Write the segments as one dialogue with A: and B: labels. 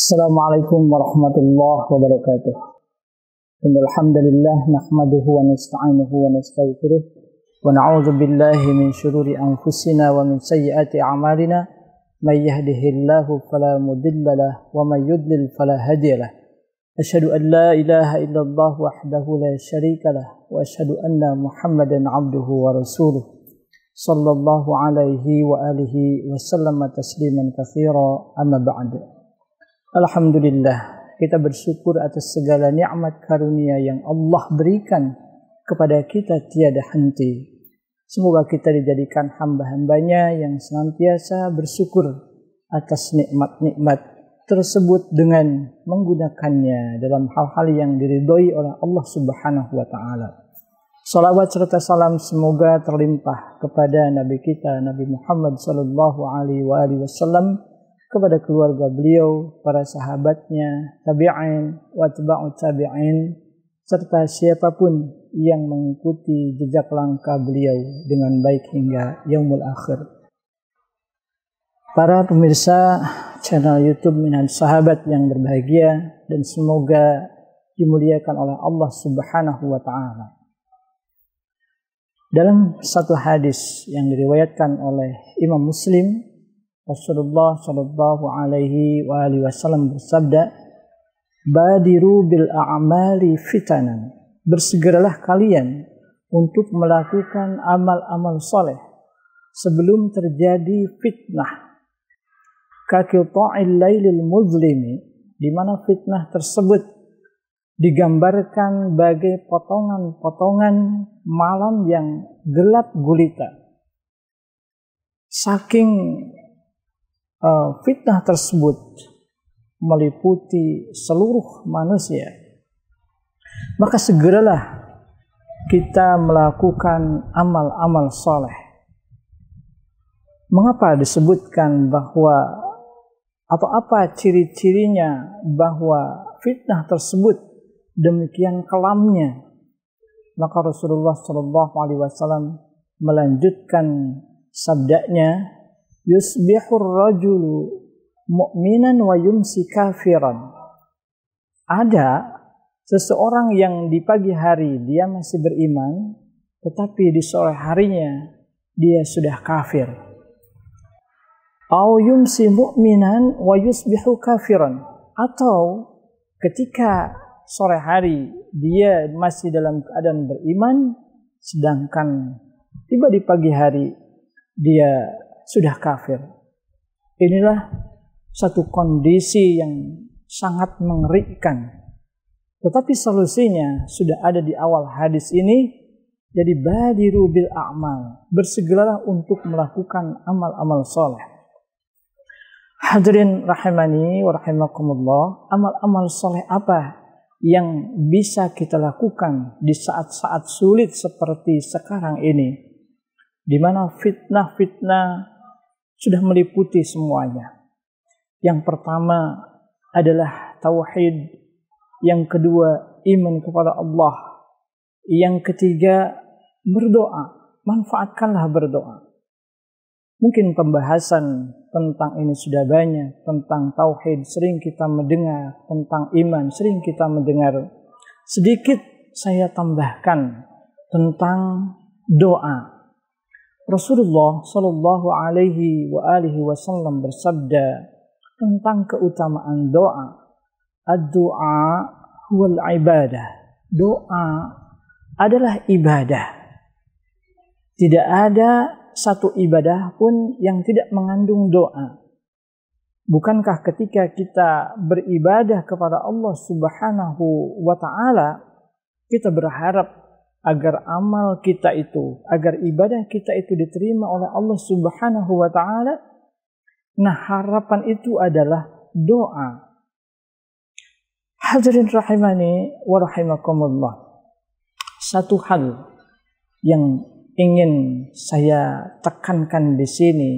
A: Assalamualaikum warahmatullahi wabarakatuh. Innal hamdalillah nahmaduhu wa nasta'inuhu wa nastaghfiruh wa na'udzu billahi min shururi anfusina wa min sayyiati a'malina. May yahdihillahu fala mudilla lahu wa may yudlil fala hadiya lahu. Asyhadu an la ilaha illallah wahdahu la syarika lahu wa asyhadu anna Muhammadan 'abduhu wa rasuluh. Sallallahu alaihi wa alihi wa sallama tasliman katsira, amma ba'du. Alhamdulillah, kita bersyukur atas segala nikmat karunia yang Allah berikan kepada kita tiada henti. Semoga kita dijadikan hamba-hambanya yang senantiasa bersyukur atas nikmat-nikmat tersebut dengan menggunakannya dalam hal-hal yang diridhoi oleh Allah Subhanahu wa Ta'ala. Salawat serta salam semoga terlimpah kepada Nabi kita Nabi Muhammad sallallahu alaihi wasallam, kepada keluarga beliau, para sahabatnya, tabi'in, wa atba'ut tabi'in, serta siapapun yang mengikuti jejak langkah beliau dengan baik hingga yaumul akhir. Para pemirsa channel YouTube Minhaj Sahabat yang berbahagia dan semoga dimuliakan oleh Allah Subhanahu wa Ta'ala. Dalam satu hadis yang diriwayatkan oleh Imam Muslim, Rasulullah sallallahu alaihi wasallam bersabda, "Badiru bil a'mali fitanan." Bersegeralah kalian untuk melakukan amal-amal soleh sebelum terjadi fitnah. Kaqita'il lailil muzlimi, di mana fitnah tersebut digambarkan bagai potongan-potongan malam yang gelap gulita. Saking fitnah tersebut meliputi seluruh manusia, maka segeralah kita melakukan amal-amal soleh. Mengapa disebutkan bahwa atau apa ciri-cirinya bahwa fitnah tersebut demikian kelamnya? Maka Rasulullah SAW melanjutkan sabdanya, "Yusbihur rajulu mu'minan wa yumsi kafiran." Ada seseorang yang di pagi hari dia masih beriman, tetapi di sore harinya dia sudah kafir. Au yumsi mu'minan wa yusbihu kafiran, atau ketika sore hari dia masih dalam keadaan beriman, sedangkan tiba di pagi hari dia sudah kafir. Inilah satu kondisi yang sangat mengerikan. Tetapi solusinya sudah ada di awal hadis ini. Jadi badiru bil a'mal, bersegeralah untuk melakukan amal-amal soleh. Hadirin rahimani wa rahimakumullah, amal-amal soleh apa yang bisa kita lakukan di saat-saat sulit seperti sekarang ini, di mana fitnah-fitnah sudah meliputi semuanya. Yang pertama adalah tauhid, yang kedua iman kepada Allah, yang ketiga berdoa. Manfaatkanlah berdoa. Mungkin pembahasan tentang ini sudah banyak, tentang tauhid sering kita mendengar, tentang iman sering kita mendengar. Sedikit saya tambahkan tentang doa. Rasulullah sallallahu alaihi wasallam bersabda tentang keutamaan doa. Ad-du'a huwal ibadah. Doa adalah ibadah. Tidak ada satu ibadah pun yang tidak mengandung doa. Bukankah ketika kita beribadah kepada Allah Subhanahu wa Ta'ala, kita berharap agar amal kita itu, agar ibadah kita itu diterima oleh Allah Subhanahu wa Ta'ala? Nah, harapan itu adalah doa. Hadirin rahimani wa rahimakumullah, satu hal yang ingin saya tekankan di sini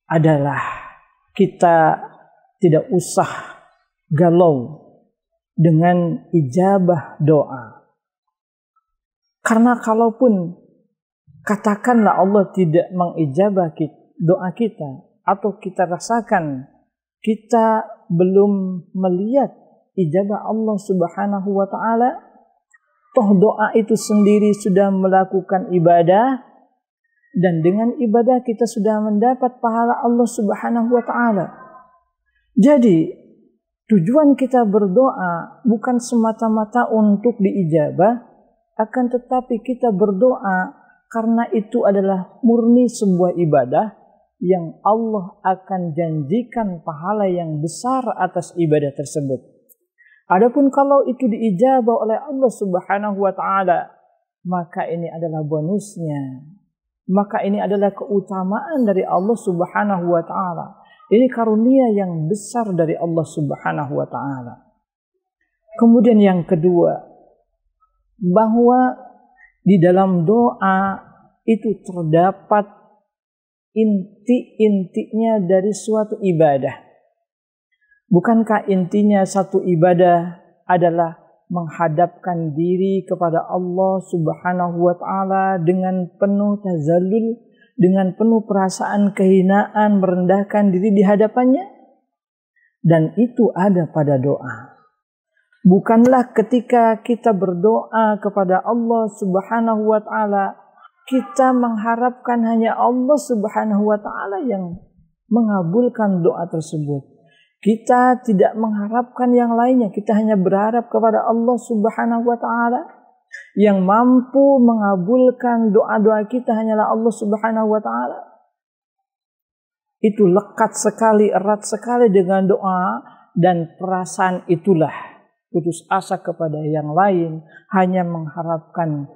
A: adalah kita tidak usah galau dengan ijabah doa. Karena kalaupun katakanlah Allah tidak mengijabah doa kita, atau kita rasakan kita belum melihat ijabah Allah Subhanahu wa taala, toh doa itu sendiri sudah melakukan ibadah, dan dengan ibadah kita sudah mendapat pahala Allah Subhanahu wa taala. Jadi tujuan kita berdoa bukan semata-mata untuk diijabah, akan tetapi kita berdoa karena itu adalah murni sebuah ibadah yang Allah akan janjikan pahala yang besar atas ibadah tersebut. Adapun kalau itu diijabah oleh Allah Subhanahu wa taala, maka ini adalah bonusnya. Maka ini adalah keutamaan dari Allah Subhanahu wa taala. Ini karunia yang besar dari Allah Subhanahu wa taala. Kemudian yang kedua, bahwa di dalam doa itu terdapat inti-intinya dari suatu ibadah. Bukankah intinya satu ibadah adalah menghadapkan diri kepada Allah Subhanahu wa taala dengan penuh tazallul, dengan penuh perasaan kehinaan, merendahkan diri di hadapannya? Dan itu ada pada doa. Bukanlah ketika kita berdoa kepada Allah Subhanahu wa taala kita mengharapkan hanya Allah Subhanahu wa taala yang mengabulkan doa tersebut. Kita tidak mengharapkan yang lainnya, kita hanya berharap kepada Allah Subhanahu wa taala. Yang mampu mengabulkan doa-doa kita hanyalah Allah Subhanahu wa taala. Itu lekat sekali, erat sekali dengan doa, dan perasaan itulah putus asa kepada yang lain, hanya mengharapkan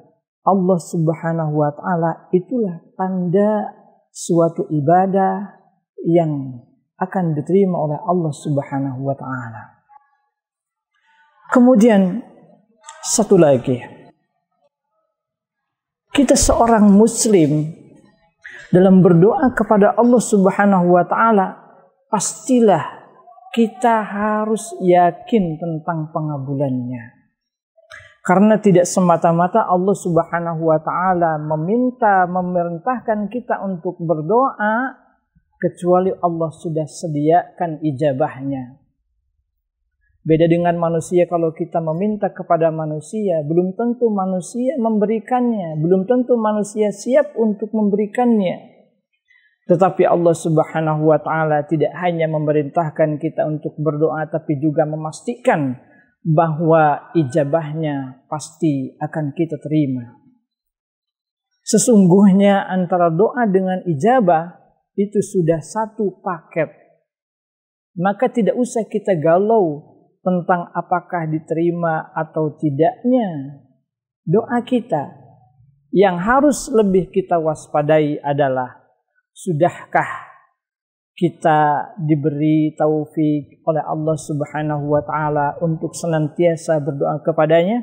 A: Allah Subhanahu wa taala, itulah tanda suatu ibadah yang akan diterima oleh Allah Subhanahu wa taala. Kemudian satu lagi, kita seorang muslim dalam berdoa kepada Allah Subhanahu wa taala, pastilah kita harus yakin tentang pengabulannya. Karena tidak semata-mata Allah Subhanahu wa taala memerintahkan kita untuk berdoa kecuali Allah sudah sediakan ijabahnya. Beda dengan manusia, kalau kita meminta kepada manusia, belum tentu manusia memberikannya, belum tentu manusia siap untuk memberikannya. Tetapi Allah Subhanahu wa taala tidak hanya memerintahkan kita untuk berdoa, tapi juga memastikan bahwa ijabahnya pasti akan kita terima. Sesungguhnya antara doa dengan ijabah itu sudah satu paket. Maka tidak usah kita galau tentang apakah diterima atau tidaknya doa kita. Yang harus lebih kita waspadai adalah, sudahkah kita diberi taufik oleh Allah Subhanahu wa taala untuk senantiasa berdoa kepadanya?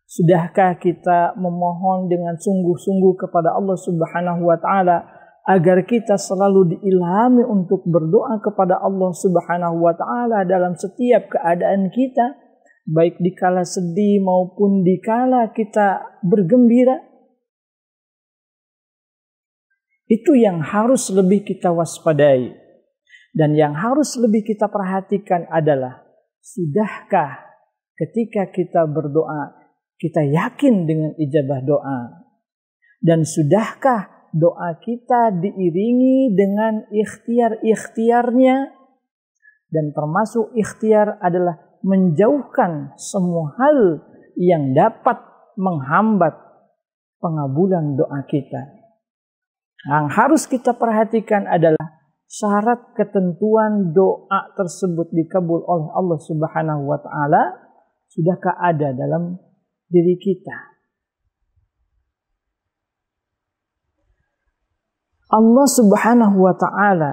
A: Sudahkah kita memohon dengan sungguh-sungguh kepada Allah Subhanahu wa taala agar kita selalu diilhami untuk berdoa kepada Allah Subhanahu wa taala dalam setiap keadaan kita, baik dikala sedih maupun dikala kita bergembira? Itu yang harus lebih kita waspadai. Dan yang harus lebih kita perhatikan adalah, sudahkah ketika kita berdoa, kita yakin dengan ijabah doa? Dan sudahkah doa kita diiringi dengan ikhtiar-ikhtiarnya? Dan termasuk ikhtiar adalah menjauhkan semua hal yang dapat menghambat pengabulan doa kita. Yang harus kita perhatikan adalah syarat ketentuan doa tersebut dikabul oleh Allah Subhanahu wa taala sudahkah ada dalam diri kita. Allah Subhanahu wa taala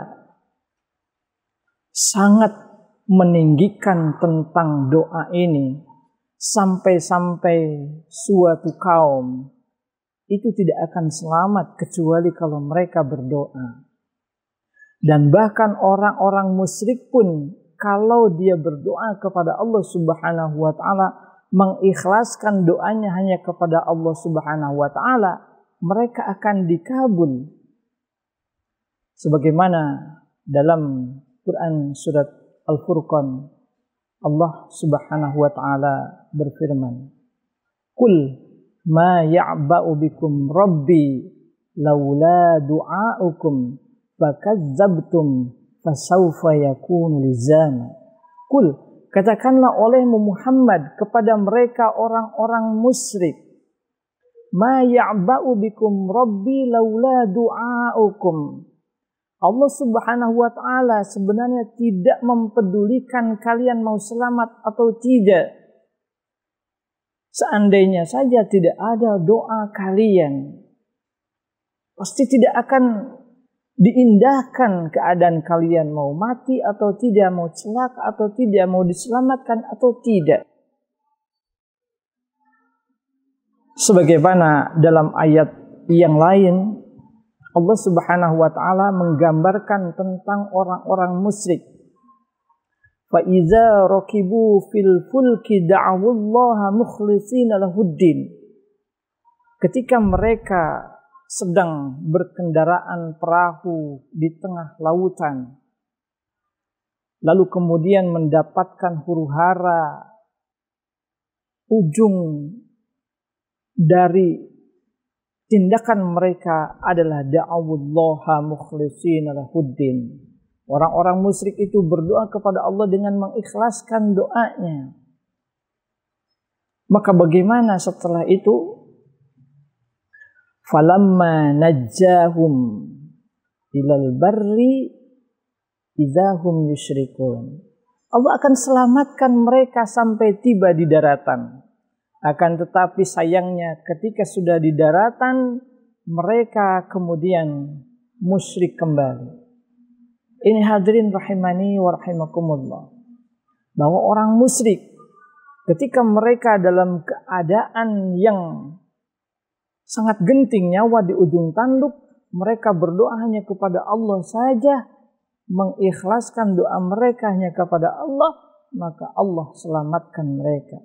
A: sangat meninggikan tentang doa ini, sampai-sampai suatu kaum itu tidak akan selamat kecuali kalau mereka berdoa. Dan bahkan orang-orang musyrik pun kalau dia berdoa kepada Allah Subhanahu wa taala, mengikhlaskan doanya hanya kepada Allah Subhanahu wa taala, mereka akan dikabul. Sebagaimana dalam Quran surat Al-Furqan, Allah Subhanahu wa taala berfirman, "Qul ma ya'ba'u bikum rabbi laula du'aukum fakazzabtum fasawfa yakunu lizama." Qul, katakanlah olehmu Muhammad kepada mereka orang-orang musyrik, "Ma ya'ba'u bikum rabbi laula du'aukum." Allah Subhanahu wa taala sebenarnya tidak mempedulikan kalian mau selamat atau tidak. Seandainya saja tidak ada doa kalian, pasti tidak akan diindahkan keadaan kalian mau mati atau tidak, mau celaka atau tidak, mau diselamatkan atau tidak. Sebagaimana dalam ayat yang lain, Allah Subhanahu wa taala menggambarkan tentang orang-orang musyrik. Fa iza rakibu fil fulki da'awullaha mukhlishina lahuddin. Ketika mereka sedang berkendaraan perahu di tengah lautan, lalu kemudian mendapatkan huru-hara, ujung dari tindakan mereka adalah da'awullaha mukhlishina lahuddin. Orang-orang musyrik itu berdoa kepada Allah dengan mengikhlaskan doanya. Maka bagaimana setelah itu? Falamma najjahum ilal barri idzahum yusyrikun. Allah akan selamatkan mereka sampai tiba di daratan. Akan tetapi sayangnya ketika sudah di daratan, mereka kemudian musyrik kembali. Ini hadirin rahimani wa rahimakumullah, bahwa orang musyrik ketika mereka dalam keadaan yang sangat genting, nyawa di ujung tanduk, mereka berdoa hanya kepada Allah saja, mengikhlaskan doa mereka hanya kepada Allah, maka Allah selamatkan mereka.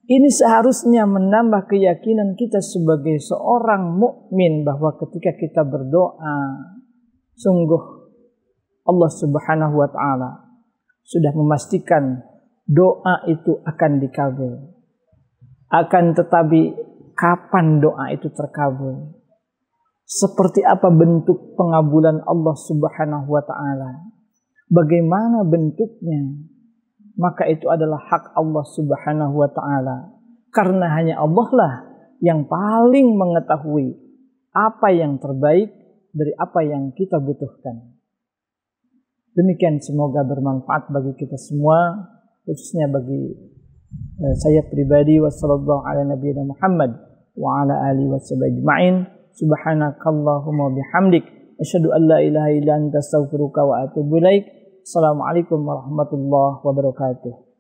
A: Ini seharusnya menambah keyakinan kita sebagai seorang mukmin bahwa ketika kita berdoa, sungguh Allah Subhanahu wa taala sudah memastikan doa itu akan dikabul. Akan tetapi kapan doa itu terkabul? Seperti apa bentuk pengabulan Allah Subhanahu wa taala? Bagaimana bentuknya? Maka itu adalah hak Allah Subhanahu wa ta'ala. Karena hanya Allah lah yang paling mengetahui apa yang terbaik dari apa yang kita butuhkan. Demikian, semoga bermanfaat bagi kita semua, khususnya bagi saya pribadi. Wassallallahu ala nabiyina Muhammad wa ala alihi washabihi ajma'in. Subhanakallahumma bihamdik asyhadu an la ilaha illa anta astaghfiruka wa atubu ilaik. Assalamualaikum warahmatullahi wabarakatuh.